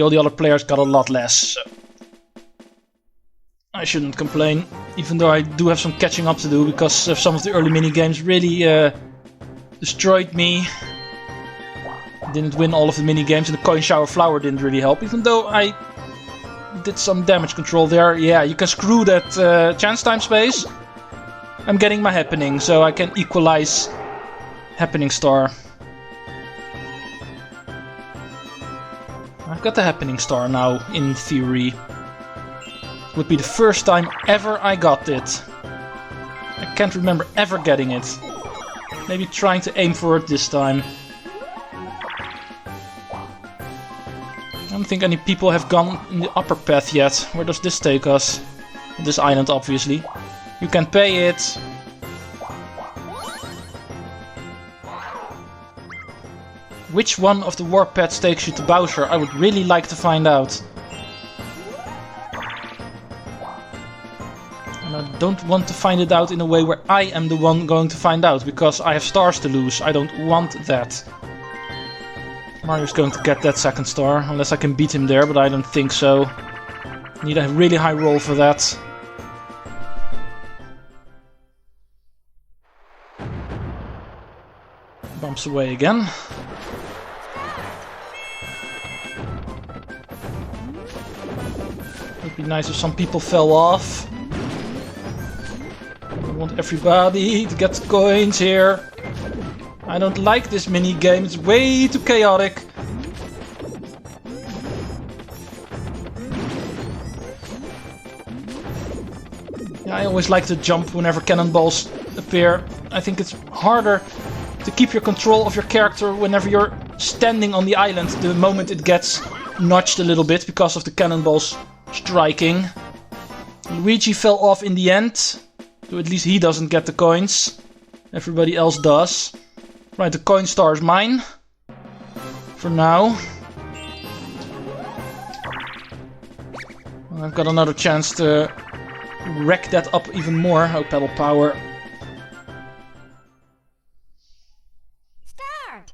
All the other players got a lot less, so I shouldn't complain. Even though I do have some catching up to do, because some of the early minigames really destroyed me. Didn't win all of the minigames, and the coin shower flower didn't really help, even though I did some damage control there. Yeah, you can screw that chance time space. I'm getting my happening, so I can equalize happening star. I've got the happening star now, in theory. It would be the first time ever I got it. I can't remember ever getting it. Maybe trying to aim for it this time. I don't think any people have gone in the upper path yet. Where does this take us? This island, obviously. You can pay it. Which one of the warp paths takes you to Bowser? I would really like to find out. And I don't want to find it out in a way where I am the one going to find out, because I have stars to lose. I don't want that. Mario's going to get that second star, unless I can beat him there, but I don't think so. Need a really high roll for that. Bumps away again. Would be nice if some people fell off. I want everybody to get coins here. I don't like this mini game, it's way too chaotic. Yeah, I always like to jump whenever cannonballs appear. I think it's harder to keep your control of your character whenever you're standing on the island the moment it gets notched a little bit because of the cannonballs striking. Luigi fell off in the end, so at least he doesn't get the coins. Everybody else does. Right, the coin star is mine. For now. I've got another chance to wreck that up even more. Oh, pedal power. Start.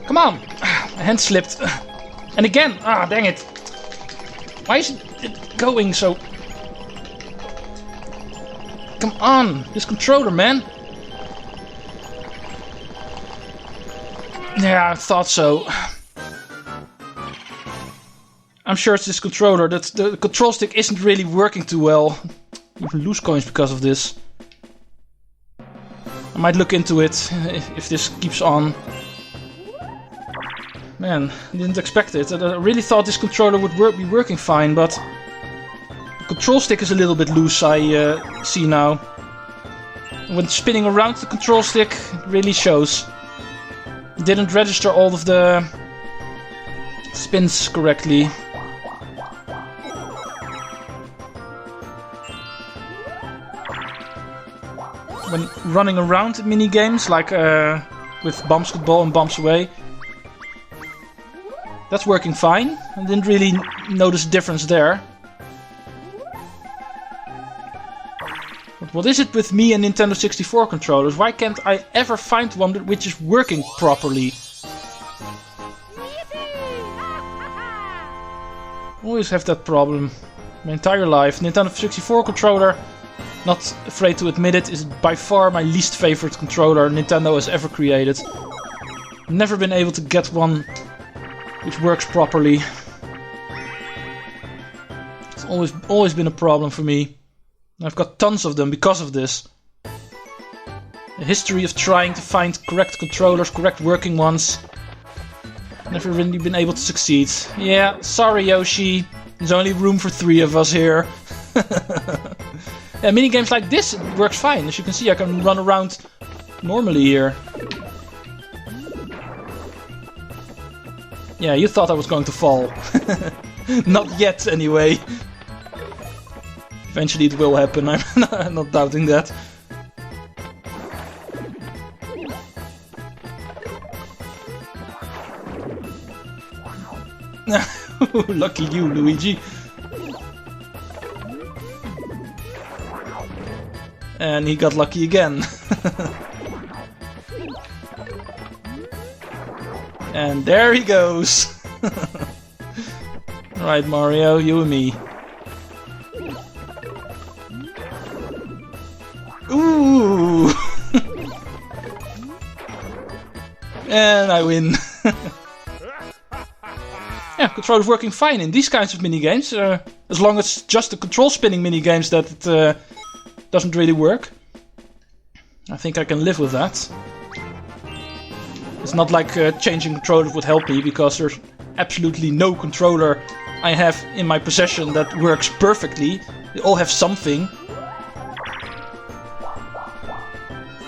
Come on! My hand slipped. And again! Ah, dang it! Why is it going so... Come on! This controller, man! Yeah, I thought so. I'm sure it's this controller. The control stick isn't really working too well. Even lose coins because of this. I might look into it if this keeps on. Man, I didn't expect it. I really thought this controller would be working fine, but... the control stick is a little bit loose, I see now. When spinning around the control stick, it really shows. It didn't register all of the spins correctly. When running around minigames, like with Basketball and Bumps Away, that's working fine. I didn't really notice a difference there. But what is it with me and Nintendo 64 controllers? Why can't I ever find one which is working properly? Always have that problem. My entire life. Nintendo 64 controller, not afraid to admit it, is by far my least favorite controller Nintendo has ever created. Never been able to get one which works properly. It's always been a problem for me. I've got tons of them because of this. A history of trying to find correct controllers, correct working ones. Never really been able to succeed. Yeah, sorry Yoshi. There's only room for 3 of us here. Yeah, minigames like this, it works fine. As you can see, I can run around normally here. Yeah, you thought I was going to fall. Not yet, anyway. Eventually it will happen, I'm not doubting that. Lucky you, Luigi. And he got lucky again. And there he goes. Right, Mario, you and me. Ooh! And I win. Yeah, controller's working fine in these kinds of minigames. As long as it's just the control spinning minigames that it doesn't really work. I think I can live with that. It's not like changing controllers would help me, because there's absolutely no controller I have in my possession that works perfectly. They all have something.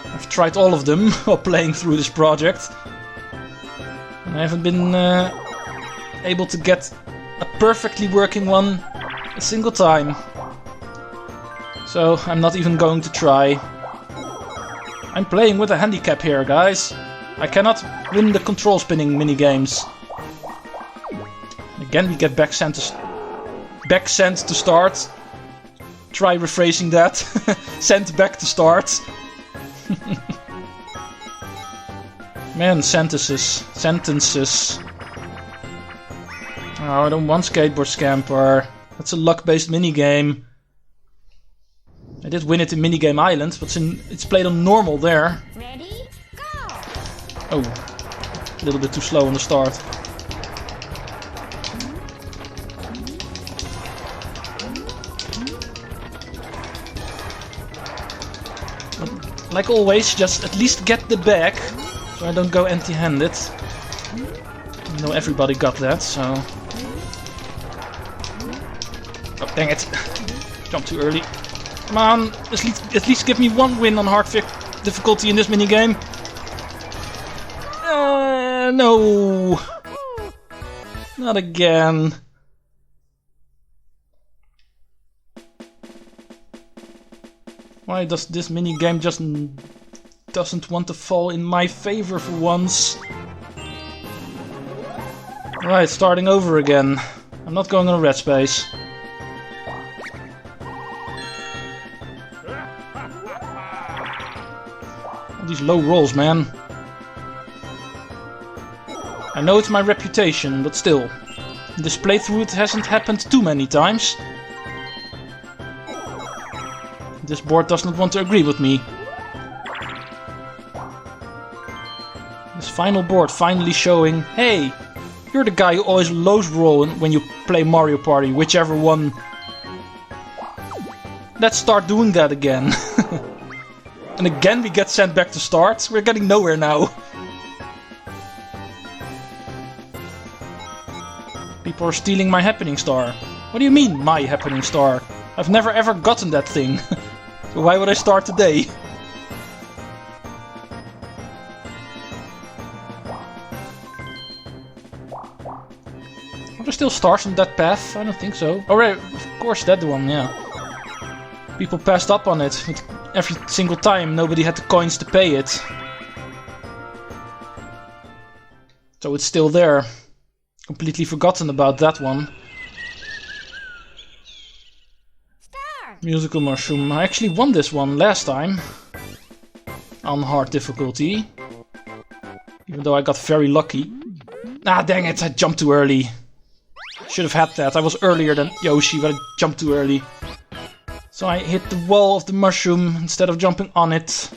I've tried all of them while playing through this project. And I haven't been able to get a perfectly working one a single time. So I'm not even going to try. I'm playing with a handicap here, guys. I cannot win the control spinning minigames. Again, we get back sent to start. Try rephrasing that. Sent back to start. Man, sentences. Oh, I don't want Skateboard Scamper. That's a luck-based minigame. I did win it in Minigame Island, but it's played on normal there. Ready? Go! Oh, a little bit too slow on the start. But like always, just at least get the bag, so I don't go empty-handed. You know, everybody got that, so... Oh, dang it. Jump too early. Come on, at least give me one win on hard difficulty in this minigame. No! Not again. Why does this minigame just doesn't want to fall in my favor for once? Right, starting over again. I'm not going on a red space. These low rolls, man. I know it's my reputation, but still. In this playthrough it hasn't happened too many times. This board does not want to agree with me. This final board finally showing, hey, you're the guy who always low roll when you play Mario Party, whichever one. Let's start doing that again. And again we get sent back to start. We're getting nowhere now. People are stealing my happening star. What do you mean, my happening star? I've never ever gotten that thing. So why would I start today? Are there still stars on that path? I don't think so. Oh right, of course that one, yeah. People passed up on it. Every single time nobody had the coins to pay it. So it's still there. Completely forgotten about that one. Star! Musical mushroom. I actually won this one last time. On hard difficulty. Even though I got very lucky. Ah, dang it, I jumped too early. Should have had that. I was earlier than Yoshi, but I jumped too early. So I hit the wall of the mushroom instead of jumping on it.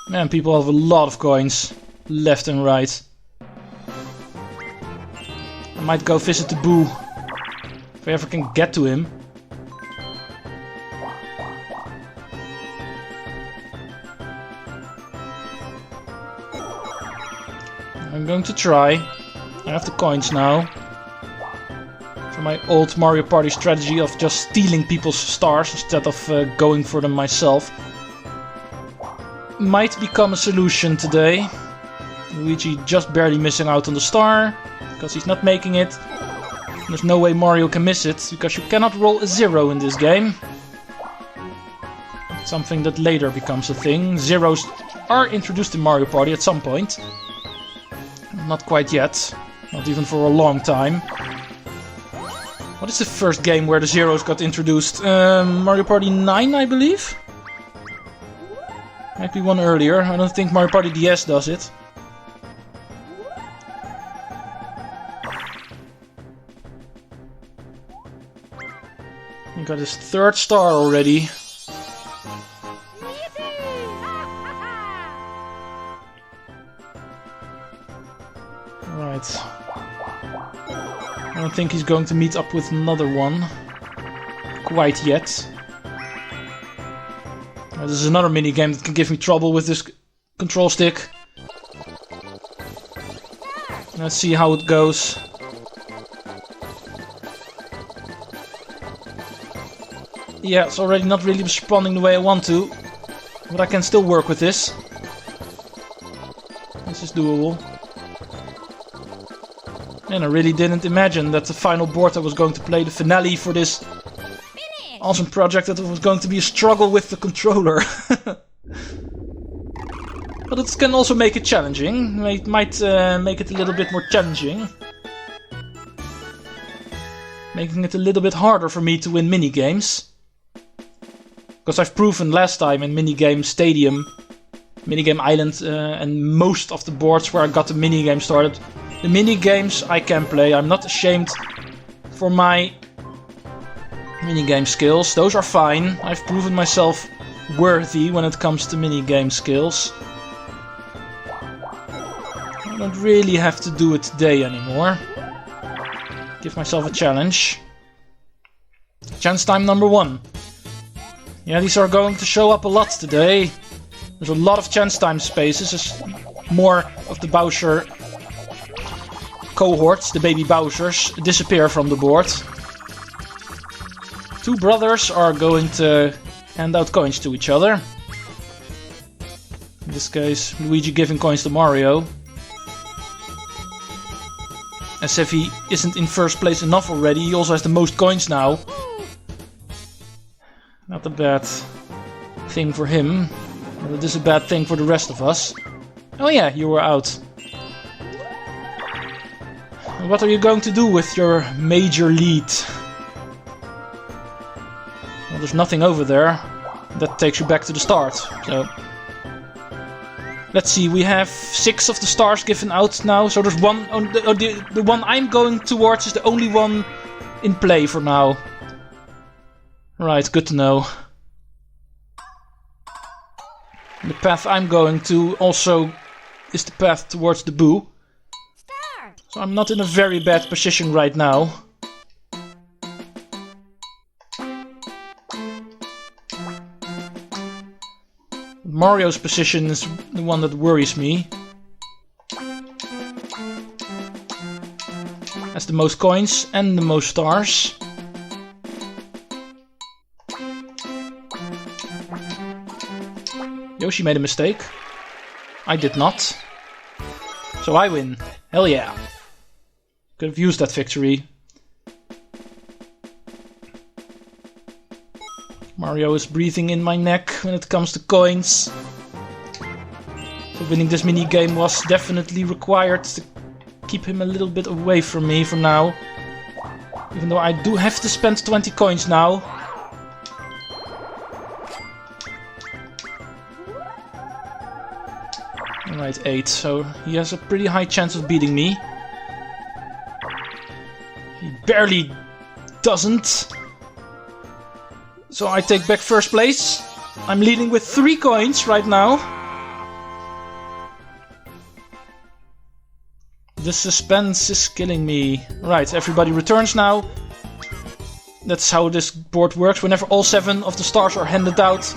Man, people have a lot of coins. Left and right. I might go visit the Boo. If I ever can get to him. I'm going to try. I have the coins now. So my old Mario Party strategy of just stealing people's stars instead of going for them myself might become a solution today. Luigi just barely missing out on the star, because he's not making it. There's no way Mario can miss it, because you cannot roll a 0 in this game. Something that later becomes a thing. Zeros are introduced in Mario Party at some point. Not quite yet. Not even for a long time. What is the first game where the zeros got introduced? Mario Party 9, I believe? Might be one earlier. I don't think Mario Party DS does it. He got his 3rd star already. Right. I don't think he's going to meet up with another one. Quite yet. This is another minigame that can give me trouble with this control stick. Let's see how it goes. Yeah, it's already not really responding the way I want to. But I can still work with this. This is doable. And I really didn't imagine that the final board I was going to play, the finale for this awesome project, that it was going to be a struggle with the controller. But it can also make it challenging. It might make it a little bit more challenging. Making it a little bit harder for me to win minigames. Because I've proven last time in Minigame Stadium, Minigame Island, and most of the boards where I got the minigame started, the minigames I can play. I'm not ashamed for my minigame skills. Those are fine. I've proven myself worthy when it comes to minigame skills. I don't really have to do it today anymore. Give myself a challenge. Chance time number 1. Yeah, these are going to show up a lot today. There's a lot of chance time spaces. There's more of the Bowser cohorts, the baby Bowsers, disappear from the board. 2 brothers are going to hand out coins to each other. In this case, Luigi giving coins to Mario. As if he isn't in first place enough already, he also has the most coins now. Not a bad thing for him, but it is a bad thing for the rest of us. Oh yeah, you were out. What are you going to do with your major lead? Well, there's nothing over there. That takes you back to the start. So let's see, we have 6 of the stars given out now. So there's one, the one I'm going towards is the only one in play for now. Right, good to know. The path I'm going to also is the path towards the Boo. So I'm not in a very bad position right now. Mario's position is the one that worries me. Has the most coins and the most stars. Yoshi made a mistake. I did not. So I win. Hell yeah. Could have used that victory. Mario is breathing in my neck when it comes to coins. So winning this mini game was definitely required to keep him a little bit away from me for now. Even though I do have to spend 20 coins now. Alright, 8. So he has a pretty high chance of beating me. He barely doesn't. So I take back first place. I'm leading with 3 coins right now. The suspense is killing me. Right, everybody returns now. That's how this board works. Whenever all 7 of the stars are handed out,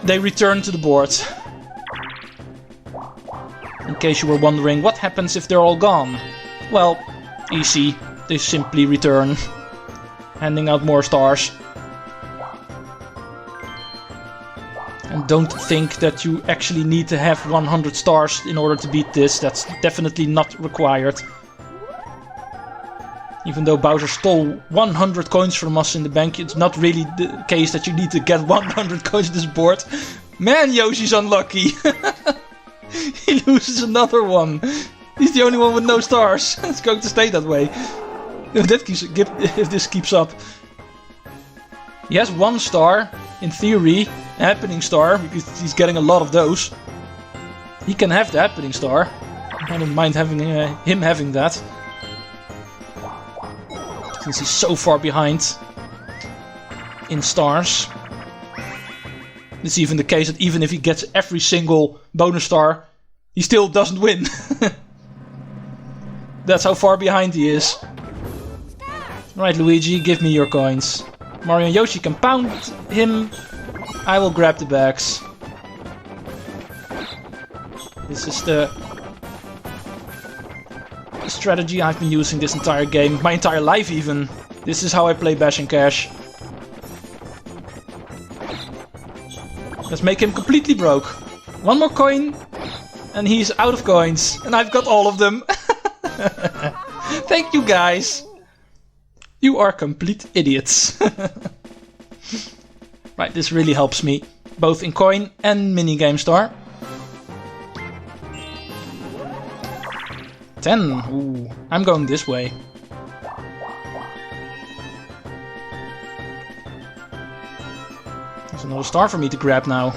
they return to the board. In case you were wondering, what happens if they're all gone? Well, easy. They simply return, handing out more stars. And don't think that you actually need to have 100 stars in order to beat this. That's definitely not required. Even though Bowser stole 100 coins from us in the bank, it's not really the case that you need to get 100 coins this board. Man, Yoshi's unlucky. He loses another one. He's the only one with no stars. It's going to stay that way. If this keeps up. He has 1 star, in theory. happening star, because he's getting a lot of those. He can have the happening star. I don't mind having him having that. Since he's so far behind in stars. It's even the case that even if he gets every single bonus star, he still doesn't win. That's how far behind he is. Right, Luigi, give me your coins. Mario and Yoshi can pound him. I will grab the bags. This is the strategy I've been using this entire game. My entire life even. This is how I play Bash and Cash. Let's make him completely broke. One more coin and he's out of coins. And I've got all of them. Thank you guys. You are complete idiots. Right, this really helps me. Both in coin and minigame star. 10. Ooh, I'm going this way. There's another star for me to grab now.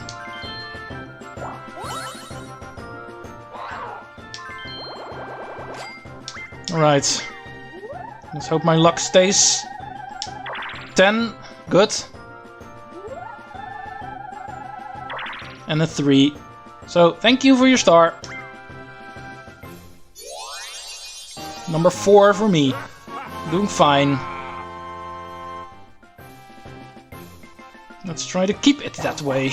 Alright. Let's hope my luck stays. 10. Good. And a 3. So, thank you for your star. Number 4 for me. Doing fine. Let's try to keep it that way.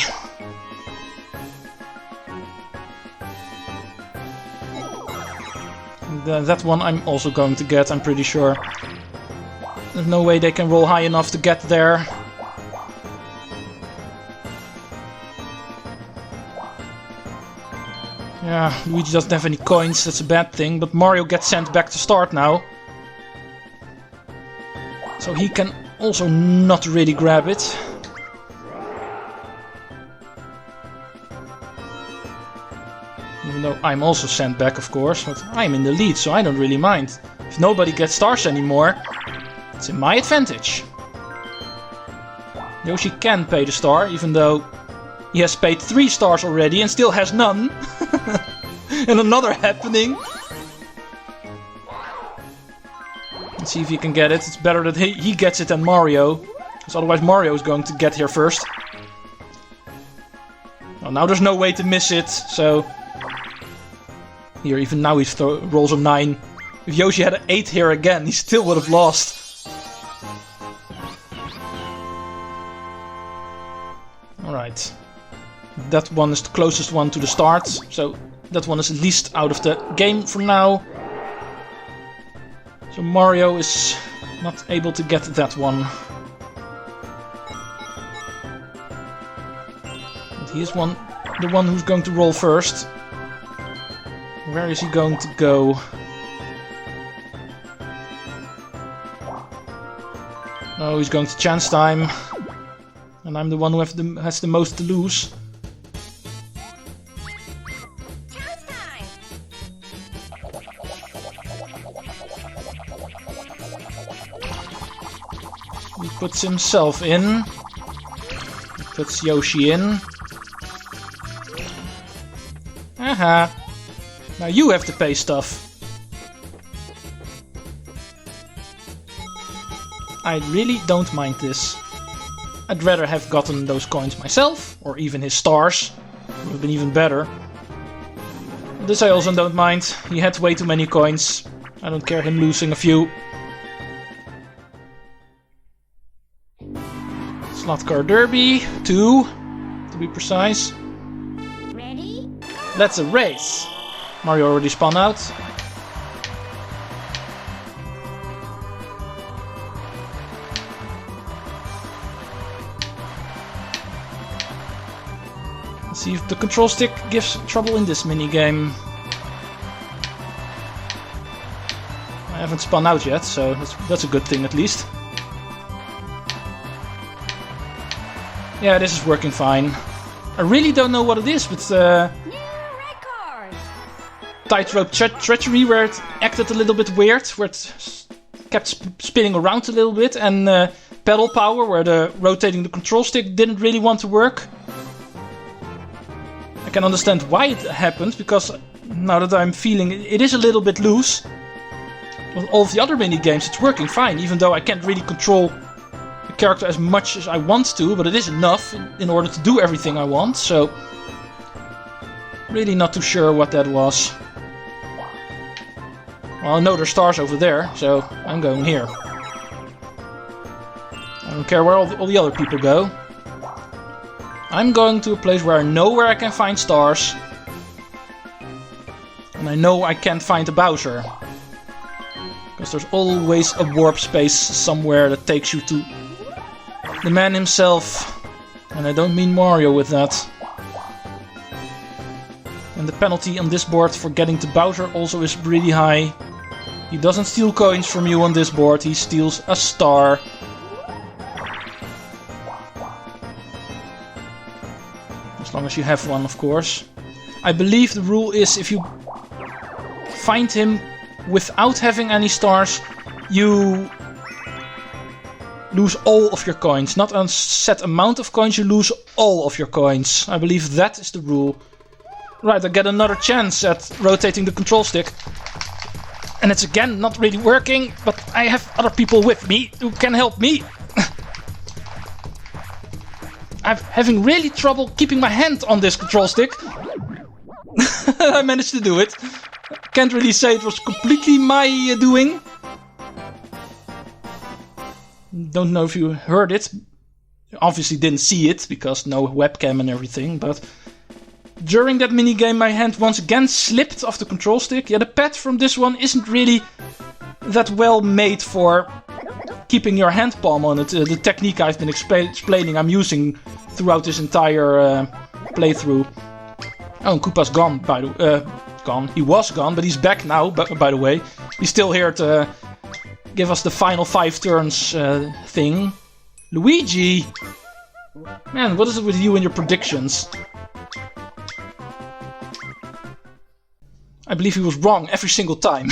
That one I'm also going to get, I'm pretty sure. There's no way they can roll high enough to get there. Yeah, Luigi doesn't have any coins, that's a bad thing, but Mario gets sent back to start now. So he can also not really grab it. Even though I'm also sent back, of course, but I'm in the lead, so I don't really mind. If nobody gets stars anymore, it's in my advantage. Yoshi can pay the star, even though he has paid 3 stars already and still has none. And another happening. Let's see if he can get it. It's better that he gets it than Mario, because otherwise Mario is going to get here first. Well, now there's no way to miss it, so... Here, even now he rolls a 9. If Yoshi had an 8 here again, he still would have lost. Alright. That one is the closest one to the start, so that one is at least out of the game for now. So Mario is not able to get that one. But he is the one who's going to roll first. Where is he going to go? No, he's going to chance time. And I'm the one who has the most to lose. He puts himself in. He puts Yoshi in. Aha! Now you have to pay stuff. I really don't mind this. I'd rather have gotten those coins myself, or even his stars. Would have been even better. This I also don't mind. He had way too many coins. I don't care him losing a few. Slot Car Derby, 2, to be precise. Ready? That's a race. Mario already spun out. Let's see if the control stick gives trouble in this minigame. I haven't spun out yet, so that's a good thing at least. Yeah, this is working fine. I really don't know what it is, but Tightrope Treachery, where it acted a little bit weird, where it kept spinning around a little bit, and Pedal Power, where rotating the control stick didn't really want to work. can understand why it happened, because now that I'm feeling it is a little bit loose. With all of the other mini games, it's working fine, even though I can't really control the character as much as I want to, but it is enough in order to do everything I want, so really not too sure what that was. Well, I know there's stars over there, so I'm going here. I don't care where all the other people go. I'm going to a place where I know where I can find stars. And I know I can't find a Bowser. Because there's always a warp space somewhere that takes you to the man himself. And I don't mean Mario with that. And the penalty on this board for getting to Bowser also is really high. He doesn't steal coins from you on this board, he steals a star. As long as you have one, of course. I believe the rule is if you find him without having any stars, you lose all of your coins. Not a set amount of coins, you lose all of your coins. I believe that is the rule. Right, I get another chance at rotating the control stick. And it's again not really working, but I have other people with me who can help me. I'm having really trouble keeping my hand on this control stick. I managed to do it. Can't really say it was completely my doing. Don't know if you heard it. Obviously didn't see it because no webcam and everything, but during that minigame my hand once again slipped off the control stick. Yeah, the pad from this one isn't really that well made for keeping your hand palm on it. The technique I've been explaining I'm using throughout this entire playthrough. Oh, and Koopa's gone, by the gone. He was gone, but he's back now, by the way. He's still here to give us the final 5 turns thing. Luigi! Man, what is it with you and your predictions? I believe he was wrong every single time.